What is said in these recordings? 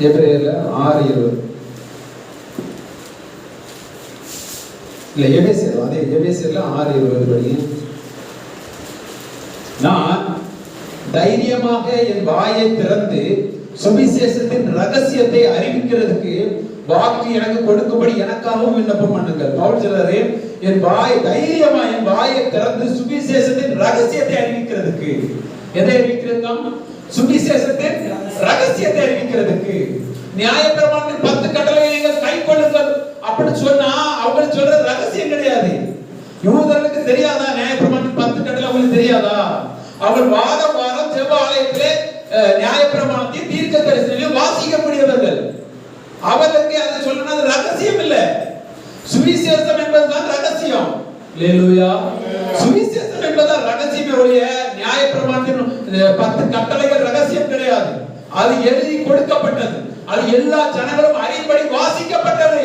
எபிரேயர்ல 6:20 இல்ல எபேசியர், அதே எபேசியர்ல 6:20 படி, நான் தைரியமாக என் வாயை திறந்து சுவிசேஷத்தின் ரகசியத்தை அறிவிக்கிறதுக்கு வாக்கு எனக்கு கொடுக்கும்படி எனக்காகவும் விண்ணப்பம் பண்ணுங்கள். பவுல் சொல்றாரு, என் தைரியமா என் வாயை திறந்து சுவிசேஷத்தின் ரகசியத்தை அறிவிக்கிறதுக்கு. எதை அறிவிக்கிறதுக்கு? சுவிசேஷத்தின் ரகசியத்தை அறிவிக்கிறதுக்கு. நியாயப்பிரமாணத்தின் 10 கட்டளைகளை நீங்கள் கை கொள்ளுங்கள் அப்படின்னு சொன்னா அவங்க சொல்ற ரகசியம் கிடையாது. யூதர்களுக்கு தெரியாதா நியாயப்பிரமாணத்தின் 10 கட்டளை? அவங்களுக்கு தெரியாதா? அவர்கள் வாரம் வாரம் ஜெப ஆலயத்திலே நியாயப்பிரமாணத்தை தீர்க்க தரிசனங்களை வாசிக்கக்கூடியவர்கள். அவர்களுக்கு அதை சொல்லணும், அது ரகசியம் இல்ல. சுவிசேஷம் என்பதுதான் ரகசியம். அல்லேலூயா. சுவிசேஷம் என்பதுதான் ரகசியமே ஒழிய நியாயப்பிரமாணத்தின் 10 கட்டளைகள் ரகசியம் கிடையாது. அது எழுதி கொடுக்கப்பட்டது, அது எல்லா ஜனங்களும் அறியும்படி வாசிக்கப்பட்டது.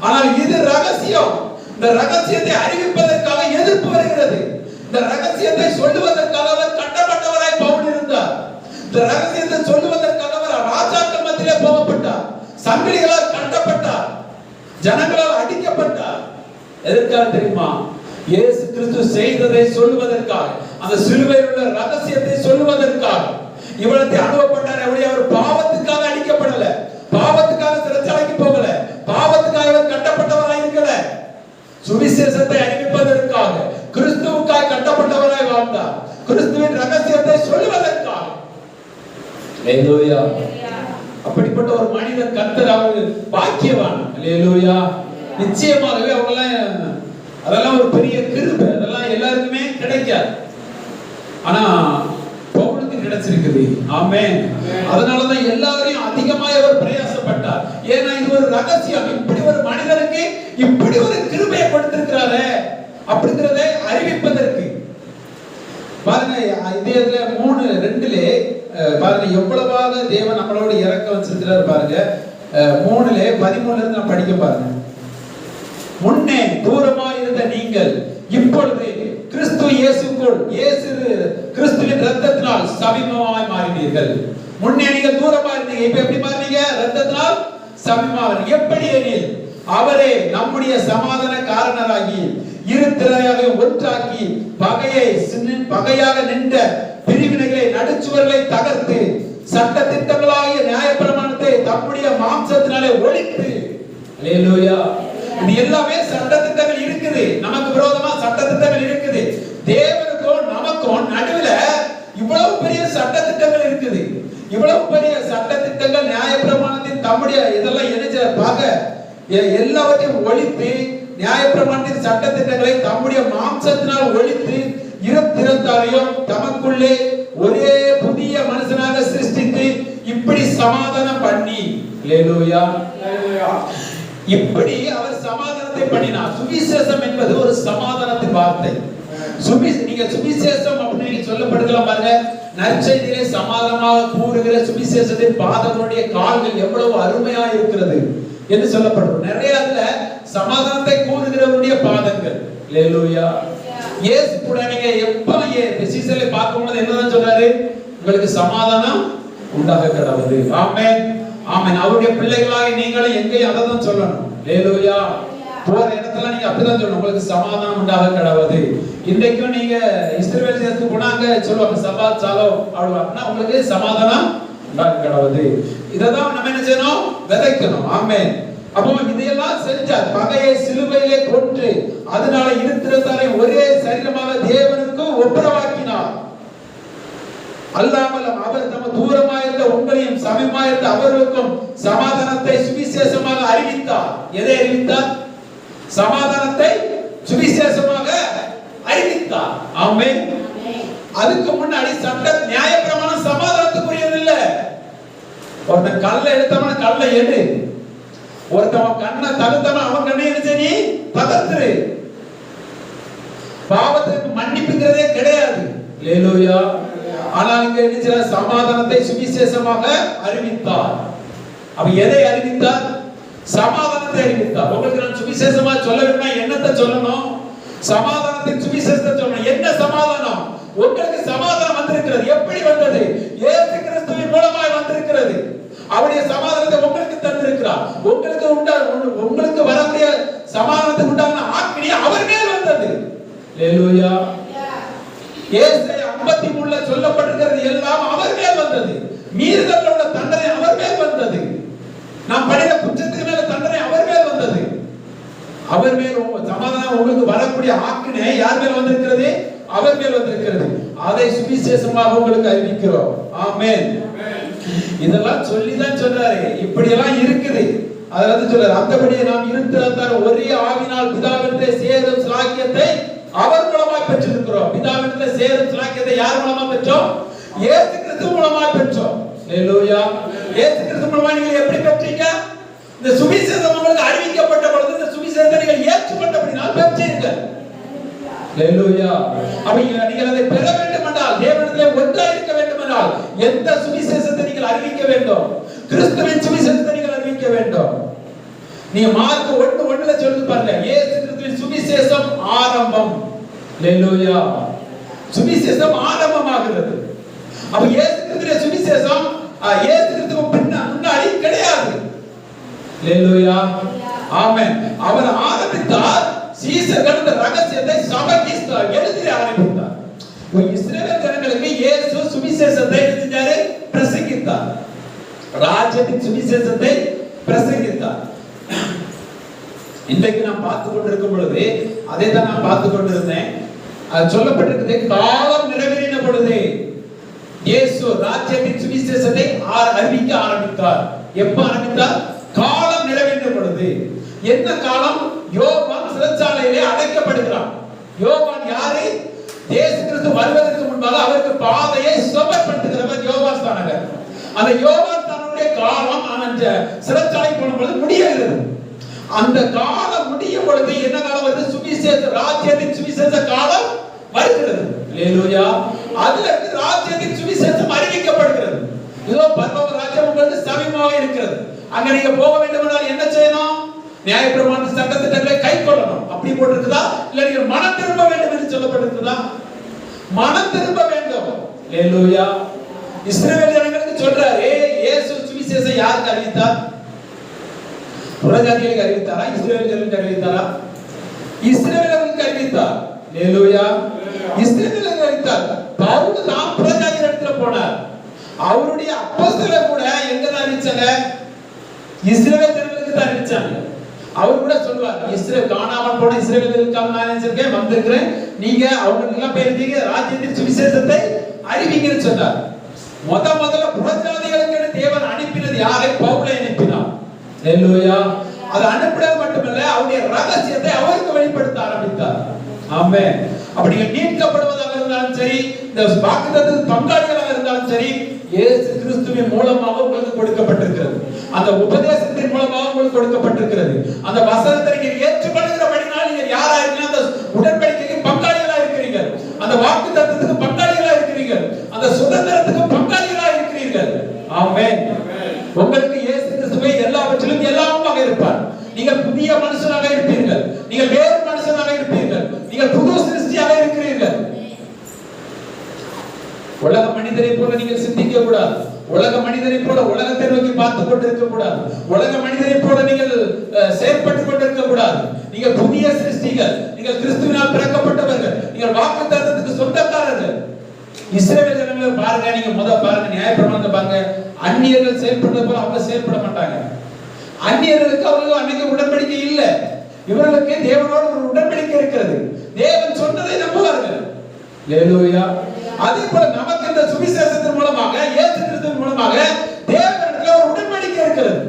ஆனால் இது ரகசியம். இந்த ரகசியத்தை அறிவிப்பதற்காக எதிர்ப்பு வருகிறது. இந்த ரகசியத்தை சொல்லுவதற்காக அவர் கட்டப்பட்டவராய் பவுல் இருந்தார். இந்த ரகசியத்தை சொல்லுவதற்காக அவர் ராஜாக்கள் மத்தியிலே போகப்பட்டார், சங்கிலிகளால் கட்டப்பட்டார், ஜனங்களால் அடிக்கப்பட்டார். எதற்காக தெரியுமா? இயேசு கிறிஸ்து செய்ததை சொல்லுவதற்காக, அந்த சிலுவையில் உள்ள ரகசியத்தை சொல்லுவதற்காக இவ்வளத்தை அனுபவப்பட்டார். அவர் பாவத்துக்காக அடிக்கப்படல, பாவத்துக்காக சிறைச்சாலைக்கு போகல, பாவத்துக்காக அவர் கட்டப்பட்டவராய் இருக்கல. சுவிசேஷத்தை அறிவிப்பதற்காக, கிறிஸ்துவுக்காக கட்டப்பட்டவராய் வாழ்ந்தார், கிறிஸ்துவின் ரகசியத்தை சொல்லுவதற்காக. அல்லேலூயா. அப்படிப்பட்ட ஒரு மனிதன் கர்த்தர், அவர் பாக்கியவான். அல்லேலூயா. நிச்சயமாகவே அதெல்லாம் ஒரு பெரிய கிருபை. அதெல்லாம் எல்லாருக்குமே கிடைக்காது. ஆனா பவுலுக்கு கிடைச்சிருக்குது. ஆமென். அதனாலதான் எல்லாரையும் அதிகமாக அவர் பிரயாசப்பட்டார். ஏன்னா இது ஒரு ரகசியம். இப்படி ஒரு மனிதனுக்கு இப்படி ஒரு கிருபையை கொடுத்திருக்கிறாரே அப்படிங்கறதை அறிவிப்பதற்கு. பாருங்க, இதயத்துல 3:2 பாருங்க எவ்வளவாக தேவன் நம்மளோட இறக்க வச்சிருக்கிறார் பாருங்க. 3:13 நான் படிக்க பாருங்க. முன்னே தூரமாய் இருந்த நீங்கள் இப்பொழுது கிறிஸ்து இயேசுக்குள், கிறிஸ்துவின் இரத்தத்தினால் சமீபமாய் மாறினீர்கள். முன்னே நீங்கள் தூரமா இருந்தீங்க, இப்ப எப்படி மாறினீங்க? இரத்தத்தினால் சமீபமாக. எப்படி எனில் அவரே நம்முடைய சமாதான காரணராகி இரு திரையாக ஒன்றாக்கி பகையாக நின்ற பிரிவினைகளை நடுச்சுவர்களை தகர்த்து சட்ட திட்டங்களாகிய நியாயப்பிரமாணத்தை தம்முடைய மாம்சத்தினாலே ஒழித்து. அல்லேலூயா. இது எல்லாமே சட்ட திட்டங்கள் இருக்குது. நமக்கு விரோதமா சட்ட திட்டங்கள் இருக்குது. தேவனுக்கும் நமக்கும் நடுவுல இவ்வளவு பெரிய சட்ட திட்டங்கள் இருக்குது. இவ்வளவு பெரிய சட்ட திட்டங்கள் நியாயப்பிரமாணத்தின் தம்முடைய இதெல்லாம் என்ன எல்லாவற்றையும் ஒழித்து, நியாயப்பிரமாணத்தின் சட்ட திட்டங்களை தம்முடைய மாம்சத்தினால் ஒழித்து இருத்திரத்தாரையும் தமக்குள்ளே ஒரே புதிய மனுஷனாக சிருஷ்டித்து இப்படி சமாதானம் பண்ணி. அல்லேலூயா. இப்படி அவர் சமாதானத்தை பண்ணினார். சுவிசேஷம் என்பது ஒரு சமாதானத்தின் வார்த்தை. நீங்க சுவிசேஷம் அப்படின்னு சொல்லப்படுக்கலாம் பாருங்க. நற்செய்தியிலே சமாதானமாக கூறுகிற சுவிசேஷத்தின் பாதங்களுடைய கால்கள் எவ்வளவு அருமையா இருக்கிறது என்று சொல்லப்படும். நிறைய அதுல சமாதானத்தை கூறுகிறவருடைய பாதங்கள். அல்லேலூயா. இயேசு கூட நீங்க எப்ப சீசரை பார்க்கும்போது என்னதான் சொல்றாரு? உங்களுக்கு சமாதானம் உண்டாக கடவுது. ஆமென், ஆமென். அவருடைய பிள்ளைகளாக நீங்களும் எங்கேயும் அதை தான் சொல்லணும். அல்லேலூயா. போற இடத்துல நீங்க அப்படிதான் சொல்லணும், உங்களுக்கு சமாதானம் உண்டாக கடவுது. இன்றைக்கும் நீங்க இஸ்ரவேல் தேசத்துக்கு போனா அங்க சொல்லுவாங்க சபாத் சாலோம் அப்படின்னா உங்களுக்கு சமாதானம் உண்டாக கடவுது. இததான் நம்ம என்ன செய்யணும்? விதைக்கணும். ஆமென். அப்போ இதையெல்லாம் செஞ்சார். பகையை சிலுவையிலே கொன்று அதனால இருத்திரத்தாரை ஒரே சரீரமாக தேவனுக்கு ஒப்புரவாக்கினார். அல்லாமல் அவர் தம தூரமாயிருந்த உங்களையும் சமீபமாயிருந்த அவர்களுக்கும் சமாதானத்தை சுவிசேஷமாக அறிவித்தார். எதை அறிவித்தார்? சமாதானத்தை சுவிசேஷமாக அறிவித்தார். ஆமென். அதுக்கு முன்னாடி சட்ட நியாயப்பிரமாணம் சமாதானத்துக்குரியது இல்ல. ஒருத்தன் கல்லை எடுத்தவன கல்லை எடு, ஒருத்தவன் கண்ணை தகுத்தவன் அவன் கண்ணை எடுத்து நீ தகர்த்துரு. பாவத்திற்கு மன்னிப்புங்கிறதே கிடையாது. அல்லேலூயா. ஆனால் இங்க என்ன சமாதானத்தை சுவிசேஷமாக அறிவித்தார். அப்ப எதை அறிவித்தார்? சமாதானத்தை அறிவித்தார். உங்களுக்கு நான் சுவிசேஷமா சொல்ல வேணும்னா என்னத்தை சொல்லணும்? சமாதானத்தின் சுவிசேஷத்தை சொல்லணும். என்ன சமாதானம்? உங்களுக்கு சமாதானம் வந்திருக்கிறது. எப்படி வந்தது? இயேசு கிறிஸ்துவின் மூலமாய் வந்திருக்கிறது. அவருடைய உங்களுக்கு வரக்கூடிய சமாதானத்துக்கு உண்டான ஆக்கினி அவர் மேல் வந்தது. அல்லேலூயா. ஏசாயா 53ல சொல்லப்பட்டிருக்கிறது எல்லாம் அவர் மேல் வந்தது. மீறுதலோட தண்டனை அவர் மேல் வந்தது. நாம் பண்ணின குற்றத்துக்கு மேல தண்டனை அவர் மேல் வந்தது. அவர் மேல் சமாதானம் உங்களுக்கு வரக்கூடிய ஆக்கினை யார் மேல் வந்திருக்கிறது? அவர் மேல் வந்திருக்கிறது. அதை சுவிசேஷமாக உங்களுக்கு அறிவிக்கிறோம். ஆமென். இதெல்லாம் சொல்லிதான் சொல்றாரு. இப்படி எல்லாம் இருக்குது. அதாவது சொல்றாரு, அந்தபடியே நாம் இருக்கிறதால் ஒரே ஆவினால் பிதாவிடத்திலே சேரும் ஸ்லாக்கியத்தை அவர் மூலமாய் பெற்றிருக்கிறோம். பிதாவிடத்திலே சேரும் ஸ்லாக்கியத்தை யார் மூலமா பெற்றோம்? இயேசு கிறிஸ்து மூலமா பெற்றோம். அல்லேலூயா. இயேசு கிறிஸ்து மூலமா நீங்க எப்படி பெற்றீங்க? இந்த சுவிசேஷம் உங்களுக்கு அறிவிக்கப்பட்ட பொழுது இந்த சுவிசேஷத்தை நீங்கள் ஏற்றுக்கொண்டபடியால் பெற்றீர்கள். அல்லேலூயா. அப்ப நீங்கள் அதை பெற வேண்டும் என்றால், தேவனிடத்திலே ஒன்றாய் இருக்க வேண்டும் என்றால், எந்த சுவிசேஷத்தை நீங்கள் அறிவிக்க வேண்டும்? கிறிஸ்துவின் சுவிசேஷத்தை நீங்கள் அறிவிக்க வேண்டும். நீங்க மார்க் 1:1ல சொல்லுது பாருங்க, இயேசு கிறிஸ்துவின் சுவிசேஷம் ஆரம்பம். அல்லேலூயா. சுவிசேஷம் ஆரம்பமாகிறது. அப்ப இயேசு கிறிஸ்துவின் சுவிசேஷம் இயேசு கிறிஸ்துவுக்கு முன்னாடி கிடையாது. அல்லேலூயா. ஆமென். அவர் ஆரம்பித்தார். சீசர்கள் இந்த ரகசியத்தை சபைக்கு எழுதி ஆரம்பித்தார். இஸ்ரவேல் ஜனங்களுக்கு இயேசு சுவிசேஷத்தை செஞ்சாரு, பிரசங்கித்தார். ராஜ்யத்தின் சுவிசேஷத்தை பிரசங்கித்தார். இன்றைக்கு நான் பார்த்து கொண்டிருக்கும் பொழுது அதை தான் நான் பார்த்து கொண்டிருந்தேன். அது சொல்லப்பட்டிருக்கிறது, காலம் நிறைவேறின பொழுது இயேசு ராஜ்யத்தின் சுவிசேஷத்தை அறிவிக்க ஆரம்பித்தார். எப்ப ஆரம்பித்தார்? காலம் நிறைவேறின பொழுது. என்ன காலம்? யோவான் சிறைச்சாலையிலே அடைக்கப்படுகிறான். யோவான் யாரு? இயேசு கிறிஸ்து வருவதற்கு முன்பாக அவருக்கு பாதையை சுத்தப்படுத்துகிறவர் யோவான் ஸ்நானகர். அந்த யோவான் ஸ்நானனுடைய காலம் அந்த சிறைச்சாலை போன பொழுது முடிகிறது. அந்த காலம் முடியும் பொழுது என்ன காலம் வருது? சுவிசேஷ ராஜ்யத்தின் சுவிசேஷ காலம் வருகிறது. அல்லேலூயா. அதுல ராஜ்யத்தின் சுவிசேஷம் அறிவிக்கப்படுகிறது. இதோ பரலோக ராஜ்யம் உங்களுக்கு சமீபமாக இருக்கிறது. அங்க நீங்க போக வேண்டும் என்றால் என்ன செய்யணும்? நியாயப்பிரமாண சட்டத்திட்டங்களை கைக்கொள்ளணும். அப்படி போட்டிருக்குதா? இல்ல நீங்க மனம் திரும்ப வேண்டும் என்று சொல்லப்பட்டிருக்குதா? மனம் திரும்ப வேண்டும். அல்லேலூயா. இஸ்ரவேல் ஜனங்களுக்கு சொல்றாரு, இயேசு சுவிசேஷம் யாருக்கு அறிவித்தார்? புறஜாதிகளுக்கு அறிவித்தாரா? இஸ்ரவேல் ஜனங்களுக்கு அறிவித்தாரா? இஸ்ரவேலர்களுக்கு அறிவித்தார். அல்லேலூயா. இஸ்ரவேலர்களுக்கு அறிவித்தார். பவுல் தான் புறஜாதிகள் இடத்துல போனார். அவருடைய அப்போஸ்தலர் கூட எங்க தான் அறிவிச்சாங்க? இஸ்ரவேல் ஜனங்களுக்கு தான் அறிவிச்சாங்க. அவர் கூட சொல்வார், இஸ்ரவேல் காணாமல் போன இஸ்ரவேலர்களுக்காக நான் நினைச்சிருக்கேன், வந்திருக்கிறேன், நீங்க அவங்க எல்லாம் பேருந்தீங்க ராஜ்யத்தின் சுவிசேஷத்தை அறிவிங்கன்னு சொன்னார். முதல்ல புறஜாதிகளுக்கு தேவன் அனுப்பினது யாரை? பவுலை அனுப்பினார். அல்லேலூயா. அது அனுப்பினது மட்டுமல்ல, அவருடைய ரகசியத்தை அவருக்கு வெளிப்படுத்த ஆரம்பித்தார். ஆமென். அப்படி மீட்கப்படுவதாக இருந்தாலும் சரி, இந்த வாக்குத்தத்தத்தில் பங்காளிகளாக இருந்தாலும் சரி, இயேசு கிறிஸ்துவின் மூலமாக உங்களுக்கு கொடுக்கப்பட்டிருக்கிறது. அந்த உபதேசத்தின் மூலமாக உங்களுக்கு கொடுக்கப்பட்டிருக்கிறது. அந்த வசனத்தை நீங்கள் ஏற்றுக்கொள்கிறபடினால் நீங்கள் யாரா இருக்கீங்க? அந்த உடன்படிக்கைக்கு பங்காளிகளா இருக்கிறீங்க. அந்த வாக்குத்தத்தத்துக்கு பங்காளிகளா இருக்கிறீங்க. அந்த சுதந்திரத்துக்கு பங்காளிகளா இருக்கிறீர்கள். ஆமென். உங்களுக்கு இயேசு கிறிஸ்துவே எல்லாவற்றிலும் எல்லாமாக இருப்பார். நீங்கள் புதிய மனுஷனாக இருப்பீர்கள். நீங்கள் வேறு மனுஷனாக இருப்பீர்கள். நீங்கள் புது சிருஷ்டியாக இருக்கிறீர்கள். உலக மனிதரை போல நீங்கள் சிந்திக்க கூடாது. உலக மனிதரை போல உலகத்தை நோக்கி பார்த்து கொண்டிருக்க கூடாது. உலக மனிதரை போல நீங்கள் செயல்பட்டுக் கொண்டிருக்க கூடாது. நீங்கள் புதிய சிருஷ்டிகள். நீங்கள் கிறிஸ்துவினால் பிறக்கப்பட்டவர்கள். நீங்கள் வாக்குத்தத்தத்துக்கு சொந்தக்காரர்கள். இஸ்ரவேல் ஜனங்களை பாருங்க, நீங்க பாருங்க, நியாயப்பிரமாணத்தை பாருங்க. அந்நியர்கள் செயல்படுறது போல அவங்க செயல்பட மாட்டாங்க. அந்நியர்களுக்கு அவங்களுக்கு அன்னைக்கு உடன்படிக்கை இல்ல. இவர்களுக்கு தேவனோடு ஒரு உடன்படிக்கை இருக்கிறது. தேவன் சொன்னதை நம்புவார்கள். அல்லேலூயா. அதே போல நமக்கு இந்த சுவிசேஷத்தின் மூலமாக, இயேசு கிறிஸ்துவின் மூலமாக தேவனிடத்தில் ஒரு உடன்படிக்கை இருக்கிறது.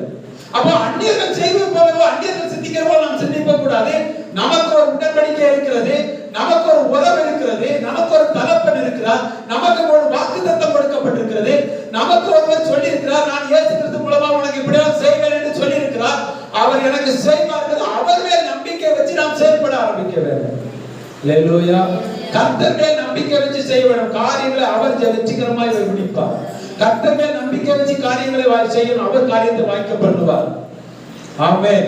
அப்ப அந்நியர்கள் செய்வது போலவோ அந்நியர்கள் சிந்திக்கிறவோ நாம் சிந்திக்க கூடாது. நமக்கு ஒரு உடன்படிக்கை இருக்கிறது. நமக்கு ஒரு உறவு இருக்கிறது. நமக்கு ஒரு தகப்பன் இருக்கிறார். நமக்கு ஒரு வாக்குத்தத்தம் கொடுக்கப்பட்டிருக்கிறது. நமக்கு ஒருவர் சொல்லி இருக்கிறார், நான் இயேசு கிறிஸ்து மூலமா உனக்கு இப்படியெல்லாம் செய்வேன் என்று சொல்லி இருக்கிறார். அவர் எனக்கு செய்வார்கள். அவர் மேல் நம்பிக்கை வச்சு நாம் செயல்பட ஆரம்பிக்க வேண்டும். அல்லேலூயா. கர்த்தர் மேல் நம்பிக்கை வச்சு செய்ய வேண்டும். காரியங்களை அவர் வெற்றிகரமாய் முடிப்பார். கர்த்தர் மேல் நம்பிக்கை வச்சு காரியங்களை செய்யணும். அவர் காரியத்தை வாய்க்க பண்ணுவார். ஆமென்.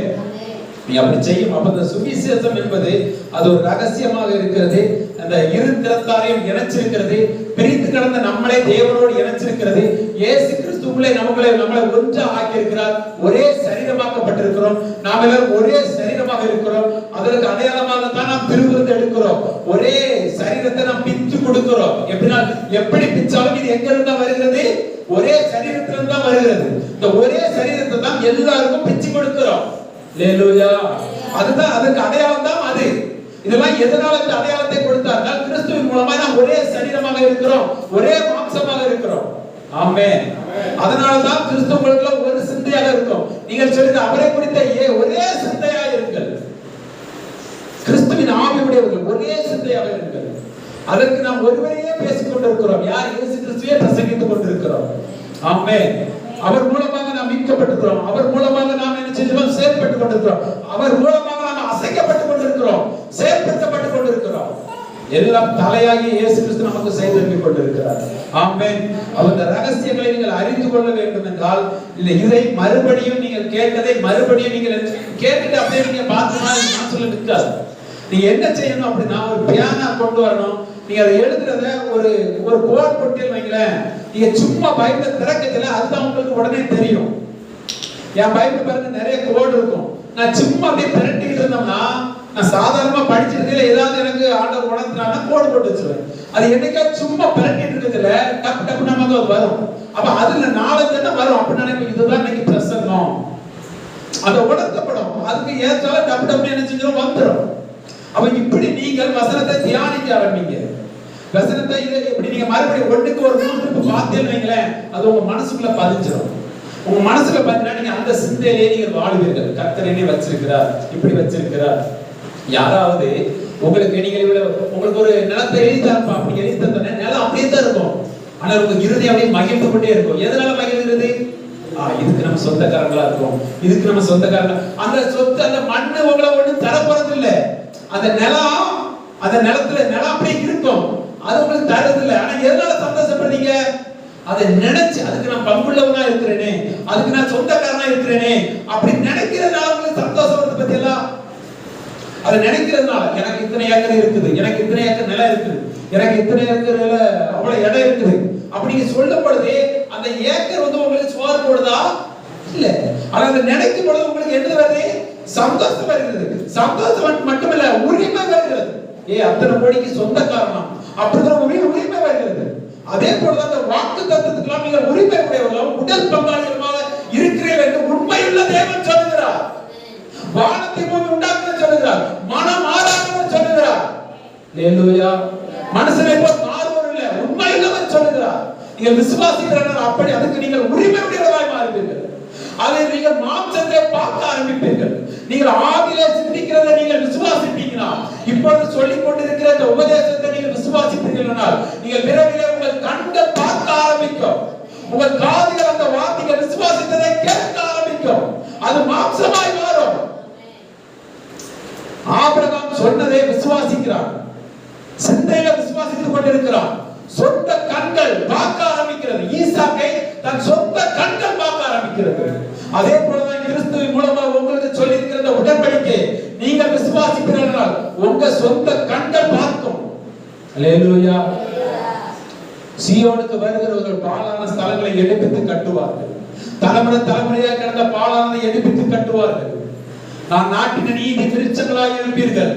நீ அப்படி செய்யும். அப்ப இந்த சுவிசேஷம் என்பது அது ஒரு ரகசியமாக இருக்கிறது. அந்த இரு திறத்தாரையும் இணைச்சிருக்கிறது. பிரித்து கிடந்த நம்மளை தேவனோடு இணைச்சிருக்கிறது. இயேசு கிறிஸ்துவுக்குள்ளே நம்மளை ஒன்றா ஆக்கி இருக்கிறார். ஒரே சரீரமாக நாங்கள் ஒரே சரீரமாக இருக்கிறோம். அதற்கு அடையாளமாக தான் நாம் திருவிருந்து எடுக்கிறோம். ஒரே சரீரத்தை நாம் பிச்சு கொடுக்கிறோம். எப்படின்னா எப்படி பிச்சாலும் இது எங்க இருந்தா வருகிறது? ஒரே சரீரத்திலிருந்து தான் வருகிறது. இந்த ஒரே சரீரத்தை தான் எல்லாருக்கும் பிச்சு கொடுக்கிறோம். அல்லேலூயா. அதுதான் அதற்கு அடையாளம் தான் அது. இதெல்லாம் எதனால இந்த அடையாளத்தை கொடுத்தார்கள்? கிறிஸ்துவின் மூலமா நாம் ஒரே சரீரமாக இருக்கிறோம், ஒரே மாம்சமாக இருக்கிறோம். ஆமென். அதனாலதான் கிறிஸ்துவுக்குள்ள ஒரு சிந்தையாக இருக்கும். நீங்கள் சொல்லுங்க, அவரை குறித்த ஒரே சிந்தையாக இருங்கள். கிறிஸ்துவின் ஆவியுடையவர்கள் ஒரே சிந்தையாக இருங்கள். அதற்கு நாம் ஒருவரையே பேசிக் கொண்டிருக்கிறோம். யார்? இயேசு கிறிஸ்துவே பிரசங்கித்துக் கொண்டிருக்கிறோம். ஆமென். அவர் மூலமாக நாம் மீட்கப்பட்டிருக்கிறோம். அவர் மூலமாக நாம் என்ன செய்கிறோம்? செயல்பட்டுக் கொண்டிருக்கிறோம். அவர் மூலமாக நாம் அசைக்கப்பட்டுக் கொண்டிருக்கிறோம், செயல்படுத்தப்பட்டுக் கொண்டிருக்கிறோம். எல்லாம் தலையாகி இயேசு கிறிஸ்து நமக்கு செய்து கொண்டிருக்கிறார். ஆமென். அந்த ரகசியங்களை நீங்கள் அறிந்து கொள்ள வேண்டும் என்றால் இதை மறுபடியும் நீங்கள் கேட்டதை மறுபடியும் நீங்கள் கேட்டுட்டு அப்படியே நீங்க பார்த்தா மனசுல நிற்காது. நீங்க என்ன செய்யணும் அப்படின்னா, ஒரு பியானோ கொண்டு வரணும். நீங்க அதை எழுதுறத ஒரு ஒரு கோட் போட்டு வைங்களேன். நீங்க சும்மா பைபிளை திறக்கத்துல அதுதான் உங்களுக்கு உடனே தெரியும். என் பைபிள் பாருங்க, நிறைய கோட் இருக்கும். நான் சும்மா அப்படியே திரட்டிட்டு இருந்தோம்னா, நான் சாதாரணமா படிச்சிருக்கல ஏதாவது எனக்கு ஆண்டவர் உணர்த்துறானா கோடு போட்டு வச்சிருவேன். அது என்னைக்கா சும்மா பிரட்டிட்டு இருக்கிறதுல டப்பு டப்பு நமக்கு அது வரும். அப்ப அதுல நாலஞ்சு என்ன வரும் அப்படின்னு நினைப்பேன், இதுதான் இன்னைக்கு பிரசங்கம். அதை உணர்த்தப்படும். அதுக்கு ஏற்றால டப்பு டப்பு என்ன செஞ்சிடும் வந்துடும். அப்ப இப்படி நீங்கள் வசனத்தை தியானிக்க ஆரம்பிங்க. வசனத்தை இப்படி நீங்க மறுபடியும் ஒண்ணுக்கு ஒரு 3 ட்ரிப் பார்த்தேன்னு வைங்களேன், அது உங்க மனசுக்குள்ள பதிஞ்சிடும். உங்க மனசுல பார்த்தீங்கன்னா நீங்க அந்த சிந்தையிலேயே நீங்கள் வாழ்வீர்கள். கர்த்தர் என்னை வச்சிருக்கிறார், இப்படி வச்சிருக்கிறார். யாராவது உங்களுக்கு உங்களுக்கு ஒரு நிலத்தை எழுதி தரப்பா, அப்படி எழுதி தந்தோன்னே நிலம் அப்படியே தான் இருக்கும். ஆனா உங்க இருதயம் அப்படியே மகிழ்ந்து கொண்டே இருக்கும். எதனால மகிழ்கிறது? இதுக்கு நம்ம சொந்தக்காரங்களா இருக்கும், இதுக்கு நம்ம சொந்தக்காரங்க. அந்த சொத்து, அந்த மண்ணு உங்களை ஒண்ணு தர போறது இல்ல. அந்த நிலம், அந்த நிலத்துல நிலம் அப்படியே இருக்கும், அது உங்களுக்கு தரது இல்லை. ஆனா எதனால சந்தோஷப்படுறீங்க? அதை நினைச்சு, அதுக்கு நான் பங்குள்ளவனா இருக்கிறேனே, அதுக்கு நான் சொந்தக்காரனா இருக்கிறேனே அப்படி நினைக்கிறதுனால உங்களுக்கு சந்தோஷம் வருது. பத்தி எல்லாம் அதை நினைக்கிறதுனால, எனக்கு இத்தனை ஏக்கர் இருக்குது, எனக்கு இத்தனை ஏக்கர் நிலம் இருக்குது, எனக்கு இத்தனை ஏக்கர் அவ்வளவு இடம் இருக்குது அப்படி சொல்லும் பொழுது அந்த ஏக்கர் உங்களுக்கு சோறு போடுதா? இல்ல. ஆனா அதை நினைக்கும் பொழுது உங்களுக்கு என்ன வருது? சந்தோஷம் வருகிறது. சந்தோஷம் மட்டுமல்ல, உரிமை வருகிறது. அத்தனை கோடிக்கு சொந்தக்காரன் அப்படிங்கிற உரிமை வருகிறது. அதே போலதான் அந்த வாக்கு தத்துவத்துக்கெல்லாம் நீங்கள் உரிமை உடையவர்களும் உடல் பங்காளிகளாக இருக்கிறீர்கள் என்று உண்மையுள்ள தேவன் சொல்லுகிறார். வானத்தை பூமி உண்டாக்க சொல்லுகிறார், மனம் மாறாதவர் சொல்லுகிறார். அல்லேலூயா. மனுஷனை போல் மாறுவர் இல்லை, உண்மையுள்ளவர் சொல்லுகிறார். நீங்கள் விசுவாசிக்கிறீர்கள், அப்படி அதுக்கு நீங்கள் உரிமை உடையவராய் மாறுவீர்கள். அதை நீங்கள் மாம்சத்தை பார்க்க ஆரம்பிப்பீர்கள். நீங்கள் ஆவிலே சிந்திக்கிறதை நீங்கள் விசுவாசிப்பீங்கன்னா, இப்பொழுது சொல்லிக் கொண்டிருக்கிற இந்த உபதேசத்தை நீங்கள் விசுவாசிப்பீர்கள், நீங்கள் விரைவில் உங்கள் கண்கள் பார்க்க ஆரம்பிக்கும், உங்கள் காதுகள் அந்த வார்த்தைகள் விசுவாசித்ததை கேட்க ஆரம்பிக்கும், அது மாம்சமாய் மாறும். ஆபிரகாம் சொன்னதை விசுவாசிக்கிறான், சிந்தையில விசுவாசித்துக் கொண்டிருக்கிறான். சொந்த கண்கள் பார்க்க ஆரம்பிக்கிறது. ஈசாக்கை தன் சொந்த கண்கள் பார்க்க ஆரம்பிக்கிறது. அதே போலதான் கிறிஸ்துவின் மூலமா உங்களுக்கு சொல்லி இருக்கிற உடன்படிக்கை நீங்கள் விசுவாசிப்பீர்கள், உங்க சொந்த கண்கள் பார்க்கும். அல்லேலூயா. சீயோனுக்கு வருகிறவர்கள் பாழான ஸ்தலங்களை எடுப்பித்து கட்டுவார்கள். தலைமுறை தலைமுறையாக கிடந்த பாழானதை எடுப்பித்து கட்டுவார்கள். நான் நாட்டின் நீதி விருட்சங்களாக இருப்பீர்கள்.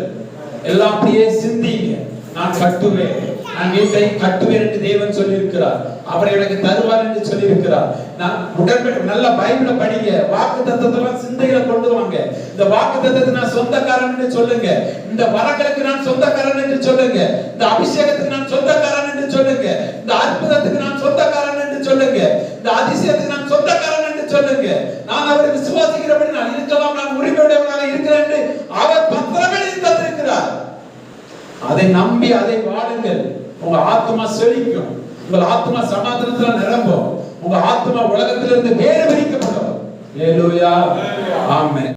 எல்லாம் அப்படியே சிந்திங்க. நான் கட்டுவேன், நான் வீட்டை கட்டுவேன் என்று தேவன் சொல்லி இருக்கிறார். அவர் எனக்கு தருவார் என்று சொல்லி இருக்கிறார். நான் உடன்படி நல்ல பைபிளை படிங்க. வாக்கு தத்தத்தெல்லாம் சிந்தையில கொண்டு வாங்க. இந்த வாக்கு தத்தத்துக்கு நான் சொந்தக்காரன் என்று சொல்லுங்க. இந்த வரங்களுக்கு நான் சொந்தக்காரன் என்று சொல்லுங்க. இந்த அபிஷேகத்துக்கு நான் சொந்தக்காரன் என்று சொல்லுங்க. இந்த அற்புதத்துக்கு நான் சொந்தக்காரன் என்று சொல்லுங்க. இந்த அதிசயத்துக்கு நான் சொந்தக்காரன் என்று சொல்லுங்க. நான் அவரை விசுவாசிக்கிறபடி நான் இருக்கலாம், நான் உரிமையுடையவனாக இருக்கிறேன் என்று அவர் பத்திரம் எழுதி தந்திருக்கிறார். அதை நம்பி அதை வாழுங்கள். உங்க ஆத்மா செழிக்கும், உங்கள் ஆத்மா சமாதானத்துல நிரம்பும், உங்க ஆத்மா உலகத்திலிருந்து வேறு பிரிக்கப்படும். அல்லேலூயா. ஆமென்.